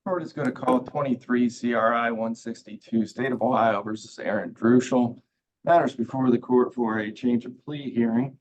Court is going to call 23 CRI 162 State of Ohio versus Aaron Drushell. Matters before the court for a change of plea hearing.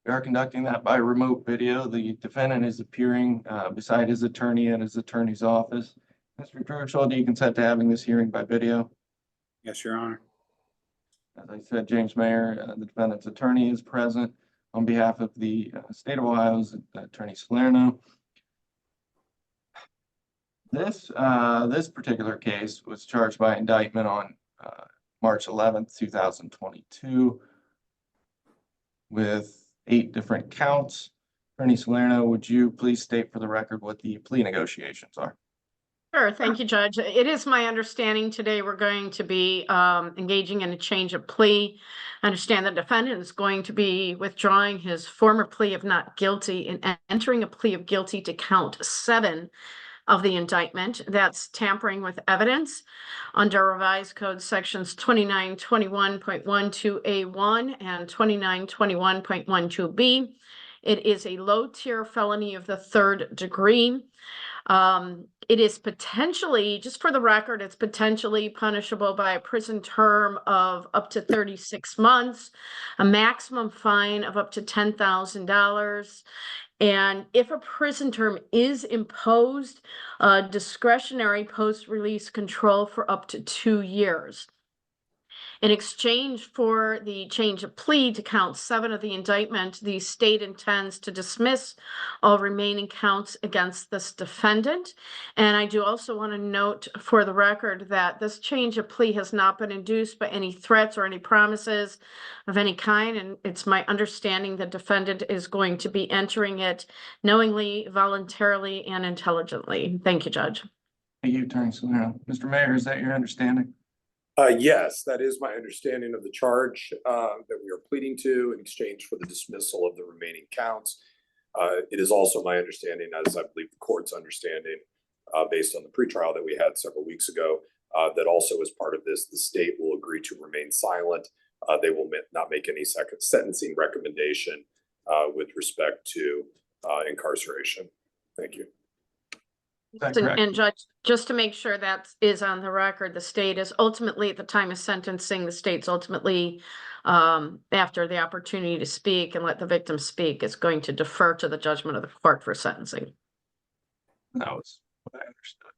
We are conducting that by remote video. The defendant is appearing beside his attorney at his attorney's office. Mr. Drushell, do you consent to having this hearing by video? Yes, Your Honor. As I said, James Mayer, the defendant's attorney, is present on behalf of the State of Ohio's Attorney Salerno. This particular case was charged by indictment on March 11th, 2022 with 8 different counts. Attorney Salerno, would you please state for the record what the plea negotiations are? Sure. Thank you, Judge. It is my understanding today we're going to be engaging in a change of plea. I understand the defendant is going to be withdrawing his former plea of not guilty and entering a plea of guilty to count 7 of the indictment. That's tampering with evidence under revised code sections 2921.12A1 and 2921.12B. It is a low-tier felony of the 3rd degree. It is potentially, just for the record, it's potentially punishable by a prison term of up to 36 months, a maximum fine of up to $10,000. And if a prison term is imposed, discretionary post-release control for up to 2 years. In exchange for the change of plea to count 7 of the indictment, the state intends to dismiss all remaining counts against this defendant. And I do also want to note for the record that this change of plea has not been induced by any threats or any promises of any kind. And it's my understanding the defendant is going to be entering it knowingly, voluntarily, and intelligently. Thank you, Judge. Thank you, Attorney Salerno. Mr. Mayor, is that your understanding? Yes, that is my understanding of the charge that we are pleading to in exchange for the dismissal of the remaining counts. It is also my understanding, as I believe the court's understanding, based on the pretrial that we had several weeks ago, that also as part of this, the state will agree to remain silent. They will not make any second sentencing recommendation with respect to incarceration. Thank you. And Judge, just to make sure that is on the record, the state is ultimately, at the time of sentencing, the state's ultimately, after the opportunity to speak and let the victim speak, is going to defer to the judgment of the court for sentencing. That was what I understood.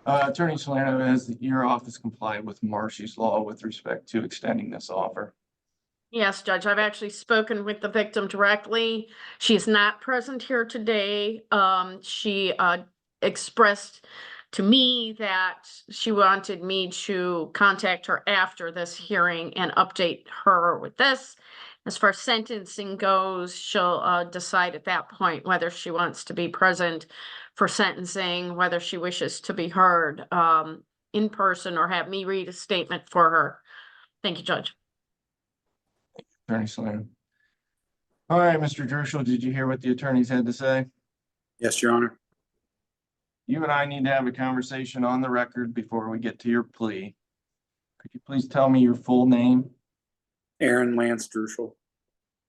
Attorney Salerno, has your office complied with Marcy's law with respect to extending this offer? Yes, Judge, I've actually spoken with the victim directly. She is not present here today. She expressed to me that she wanted me to contact her after this hearing and update her with this. As far as sentencing goes, she'll decide at that point whether she wants to be present for sentencing, whether she wishes to be heard in person or have me read a statement for her. Thank you, Judge. Attorney Salerno. All right, Mr. Drushell, did you hear what the attorneys had to say? Yes, Your Honor. You and I need to have a conversation on the record before we get to your plea. Could you please tell me your full name? Aaron Lance Drushell.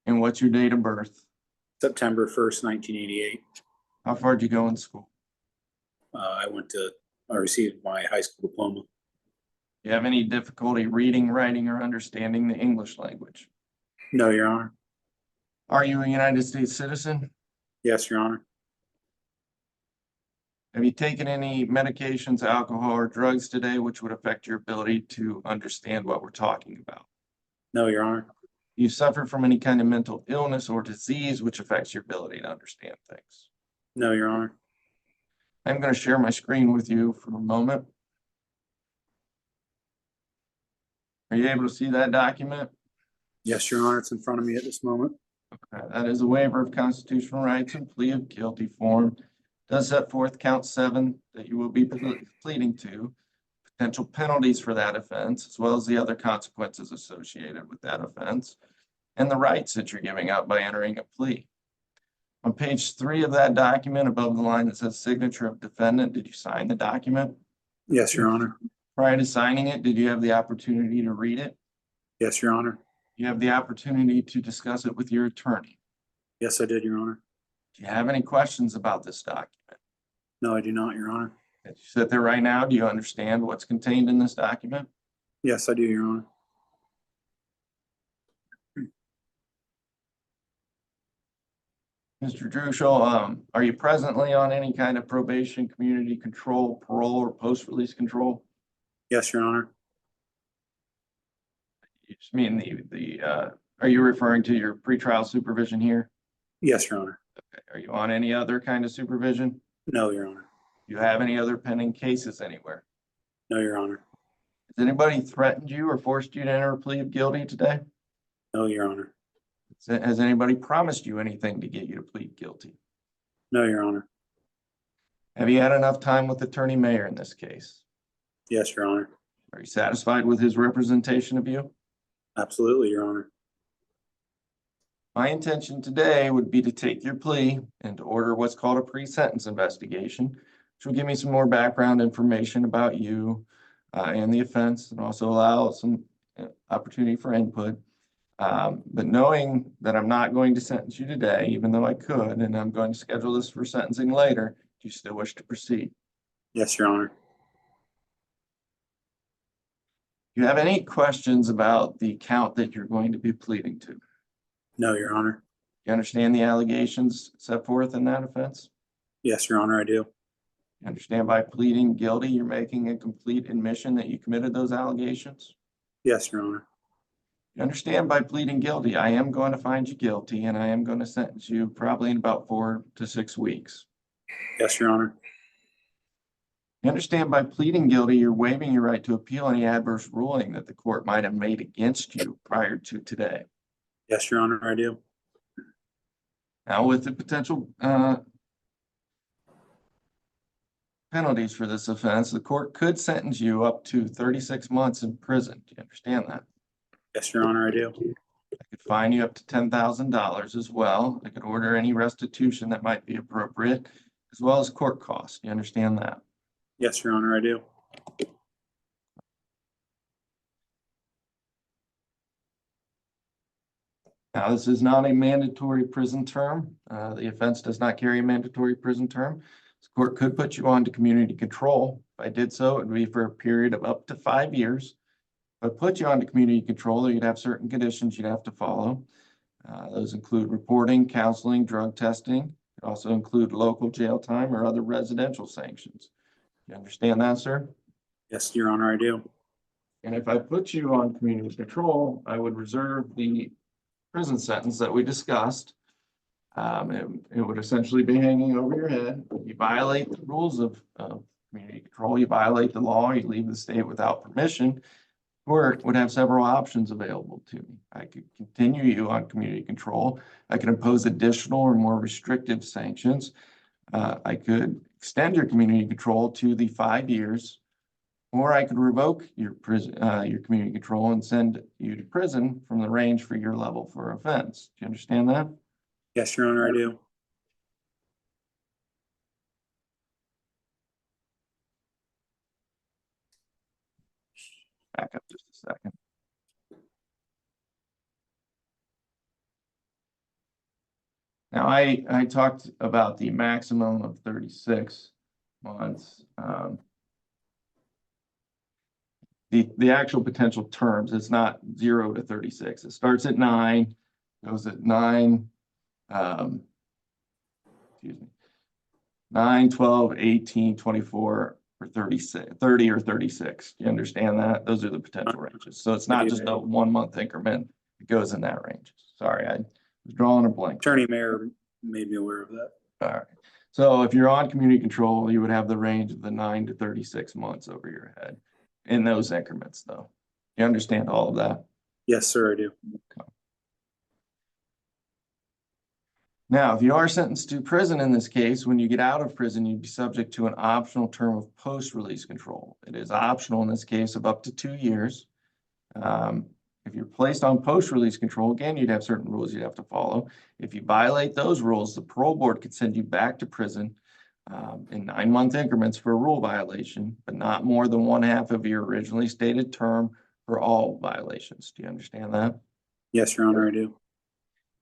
And what's your date of birth? September 1st, 1988. How far did you go in school? I received my high school diploma. Do you have any difficulty reading, writing, or understanding the English language? No, Your Honor. Are you a United States citizen? Yes, Your Honor. Have you taken any medications, alcohol, or drugs today which would affect your ability to understand what we're talking about? No, Your Honor. Do you suffer from any kind of mental illness or disease which affects your ability to understand things? No, Your Honor. I'm going to share my screen with you for a moment. Are you able to see that document? Yes, Your Honor. It's in front of me at this moment. Okay. That is a waiver of constitutional rights and plea of guilty form. Does set forth count 7 that you will be pleading to, potential penalties for that offense, as well as the other consequences associated with that offense, and the rights that you're giving up by entering a plea. On page 3 of that document, above the line that says signature of defendant, did you sign the document? Yes, Your Honor. Prior to signing it, did you have the opportunity to read it? Yes, Your Honor. You have the opportunity to discuss it with your attorney. Yes, I did, Your Honor. Do you have any questions about this document? No, I do not, Your Honor. As you sit there right now, do you understand what's contained in this document? Yes, I do, Your Honor. Mr. Drushell, are you presently on any kind of probation, community control, parole, or post-release control? Yes, Your Honor. You just mean are you referring to your pretrial supervision here? Yes, Your Honor. Okay. Are you on any other kind of supervision? No, Your Honor. Do you have any other pending cases anywhere? No, Your Honor. Has anybody threatened you or forced you to enter a plea of guilty today? No, Your Honor. Has anybody promised you anything to get you to plead guilty? No, Your Honor. Have you had enough time with Attorney Mayor in this case? Yes, Your Honor. Are you satisfied with his representation of you? Absolutely, Your Honor. My intention today would be to take your plea and to order what's called a pre-sentence investigation, which will give me some more background information about you and the offense, and also allow some opportunity for input. But knowing that I'm not going to sentence you today, even though I could, and I'm going to schedule this for sentencing later, do you still wish to proceed? Yes, Your Honor. Do you have any questions about the count that you're going to be pleading to? No, Your Honor. You understand the allegations set forth in that offense? Yes, Your Honor, I do. You understand by pleading guilty, you're making a complete admission that you committed those allegations? Yes, Your Honor. You understand by pleading guilty, I am going to find you guilty and I am going to sentence you probably in about 4 to 6 weeks. Yes, Your Honor. You understand by pleading guilty, you're waiving your right to appeal any adverse ruling that the court might have made against you prior to today. Yes, Your Honor, I do. Now, with the potential penalties for this offense, the court could sentence you up to 36 months in prison. Do you understand that? Yes, Your Honor, I do. I could fine you up to $10,000 as well. I could order any restitution that might be appropriate, as well as court costs. Do you understand that? Yes, Your Honor, I do. Now, this is not a mandatory prison term. The offense does not carry a mandatory prison term. The court could put you on to community control. If I did so, it would be for a period of up to 5 years. If I put you on to community control, you'd have certain conditions you'd have to follow. Those include reporting, counseling, drug testing. It also include local jail time or other residential sanctions. You understand that, sir? Yes, Your Honor, I do. And if I put you on community control, I would reserve the prison sentence that we discussed. It would essentially be hanging over your head. You violate the rules of community control, you violate the law, you leave the state without permission, court would have several options available to me. I could continue you on community control. I could impose additional or more restrictive sanctions. I could extend your community control to the 5 years, or I could revoke your community control and send you to prison from the range for your level for offense. Do you understand that? Yes, Your Honor, I do. Back up just a second. Now, I talked about the maximum of 36 months. The actual potential terms, it's not 0 to 36. It starts at 9, goes at 9, excuse me, 9, 12, 18, 24, or 36, 30 or 36. Do you understand that? Those are the potential ranges. So it's not just a 1 month increment. It goes in that range. Sorry, I was drawing a blank. Attorney Mayor made me aware of that. All right. So if you're on community control, you would have the range of the 9 to 36 months over your head in those increments, though. You understand all of that? Yes, sir, I do. Okay. Now, if you are sentenced to prison in this case, when you get out of prison, you'd be subject to an optional term of post-release control. It is optional in this case of up to 2 years. If you're placed on post-release control, again, you'd have certain rules you'd have to follow. If you violate those rules, the parole board could send you back to prison in 9-month increments for a rule violation, but not more than 1/2 of your originally stated term for all violations. Do you understand that? Yes, Your Honor, I do.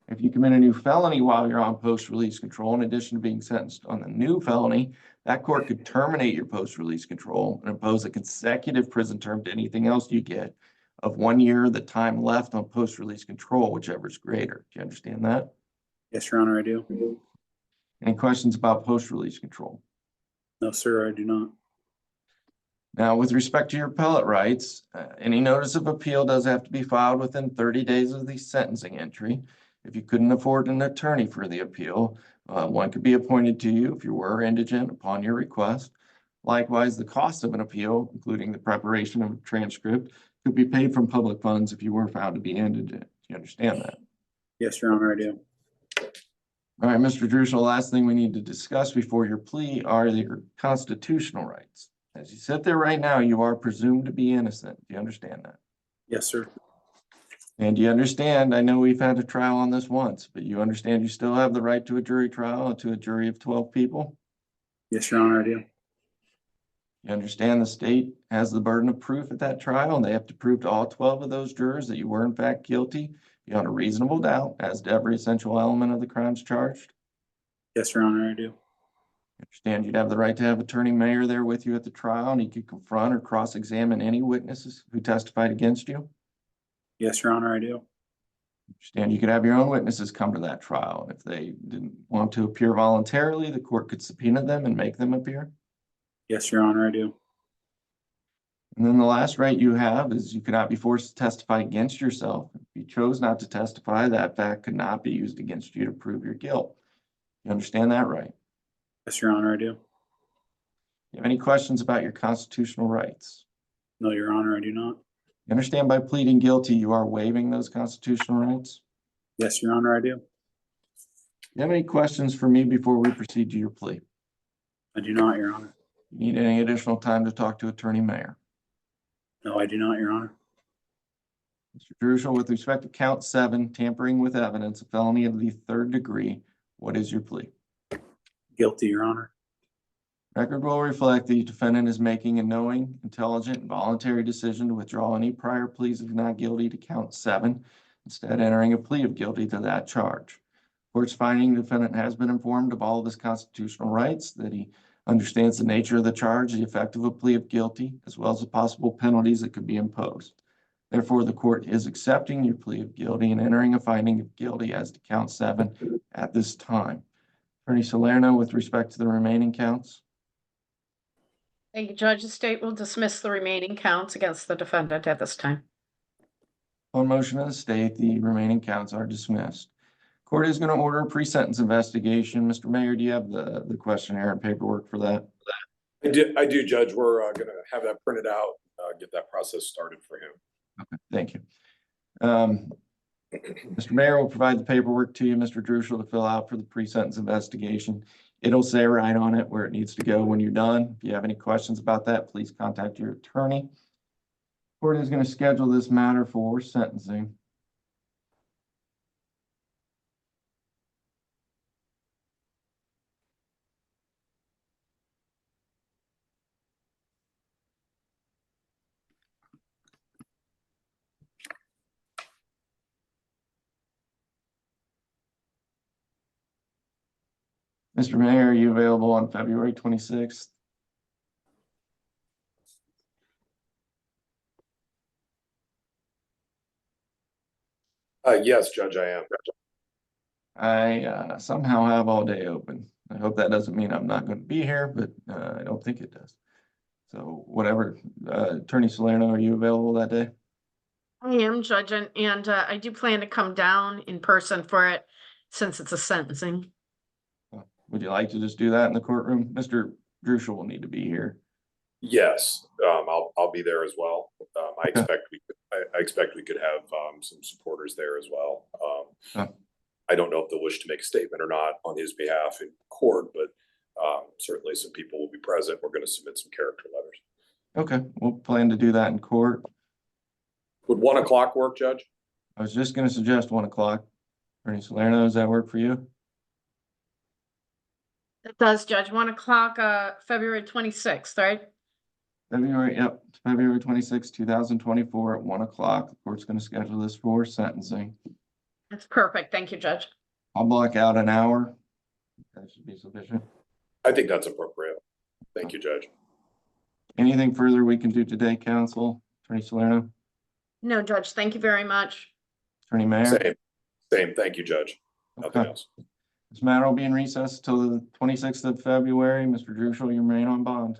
If you commit a new felony while you're on post-release control, in addition to being sentenced on the new felony, that court could terminate your post-release control and impose a consecutive prison term to anything else you get of 1 year, the time left on post-release control, whichever is greater. Do you understand that? Yes, Your Honor, I do. Any questions about post-release control? No, sir, I do not. Now, with respect to your appellate rights, any notice of appeal does have to be filed within 30 days of the sentencing entry. If you couldn't afford an attorney for the appeal, one could be appointed to you if you were indigent upon your request. Likewise, the cost of an appeal, including the preparation of a transcript, could be paid from public funds if you were found to be indigent. Do you understand that? Yes, Your Honor, I do. All right, Mr. Drushell, last thing we need to discuss before your plea are your constitutional rights. As you sit there right now, you are presumed to be innocent. Do you understand that? Yes, sir. And you understand, I know we've had a trial on this once, but you understand you still have the right to a jury trial and to a jury of 12 people? Yes, Your Honor, I do. You understand the state has the burden of proof at that trial, and they have to prove to all 12 of those jurors that you were in fact guilty beyond a reasonable doubt as to every essential element of the crimes charged? Yes, Your Honor, I do. Understand you'd have the right to have Attorney Mayer there with you at the trial, and he could confront or cross-examine any witnesses who testified against you? Yes, Your Honor, I do. Understand you could have your own witnesses come to that trial. If they didn't want to appear voluntarily, the court could subpoena them and make them appear? Yes, Your Honor, I do. And then the last right you have is you cannot be forced to testify against yourself. If you chose not to testify, that fact could not be used against you to prove your guilt. You understand that right? Yes, Your Honor, I do. You have any questions about your constitutional rights? No, Your Honor, I do not. You understand by pleading guilty, you are waiving those constitutional rights? Yes, Your Honor, I do. You have any questions for me before we proceed to your plea? I do not, Your Honor. You need any additional time to talk to Attorney Mayer? No, I do not, Your Honor. Mr. Drushell, with respect to count 7, tampering with evidence, a felony of the 3rd degree, what is your plea? Guilty, Your Honor. Record will reflect the defendant is making a knowing, intelligent, and voluntary decision to withdraw any prior pleas of not guilty to count 7, instead entering a plea of guilty to that charge. Court's finding the defendant has been informed of all of his constitutional rights, that he understands the nature of the charge, the effect of a plea of guilty, as well as the possible penalties that could be imposed. Therefore, the court is accepting your plea of guilty and entering a finding of guilty as to count 7 at this time. Attorney Salerno, with respect to the remaining counts? Thank you, Judge. The state will dismiss the remaining counts against the defendant at this time. On motion of the state, the remaining counts are dismissed. Court is going to order a pre-sentence investigation. Mr. Mayor, do you have the questionnaire and paperwork for that? I do, Judge. We're gonna have that printed out, get that process started for him. Okay, thank you. Mr. Mayor will provide the paperwork to you, Mr. Drushell, to fill out for the pre-sentence investigation. It'll say right on it where it needs to go when you're done. If you have any questions about that, please contact your attorney. Court is going to schedule this matter for sentencing. Mr. Mayor, are you available on February 26th? Yes, Judge, I am. I somehow have all day open. I hope that doesn't mean I'm not going to be here, but I don't think it does. So whatever, Attorney Salerno, are you available that day? I am, Judge, and I do plan to come down in person for it since it's a sentencing. Would you like to just do that in the courtroom? Mr. Drushell will need to be here. Yes, I'll be there as well. I expect we could have some supporters there as well. I don't know if they'll wish to make a statement or not on his behalf in court, but certainly some people will be present. We're going to submit some character letters. Okay, we'll plan to do that in court. Would 1 o'clock work, Judge? I was just going to suggest 1 o'clock. Attorney Salerno, does that work for you? It does, Judge. 1 o'clock, February 26th, right? February 26, 2024 at 1 o'clock. The court's going to schedule this for sentencing. That's perfect. Thank you, Judge. I'll block out an hour. That should be sufficient. I think that's appropriate. Thank you, Judge. Anything further we can do today, counsel? Attorney Salerno, No, Judge, thank you very much. Attorney Mayor? Same. Thank you, Judge. Nothing Okay. else. This matter will be in recess till the 26th of February. Mr. Drushell, you remain on bond.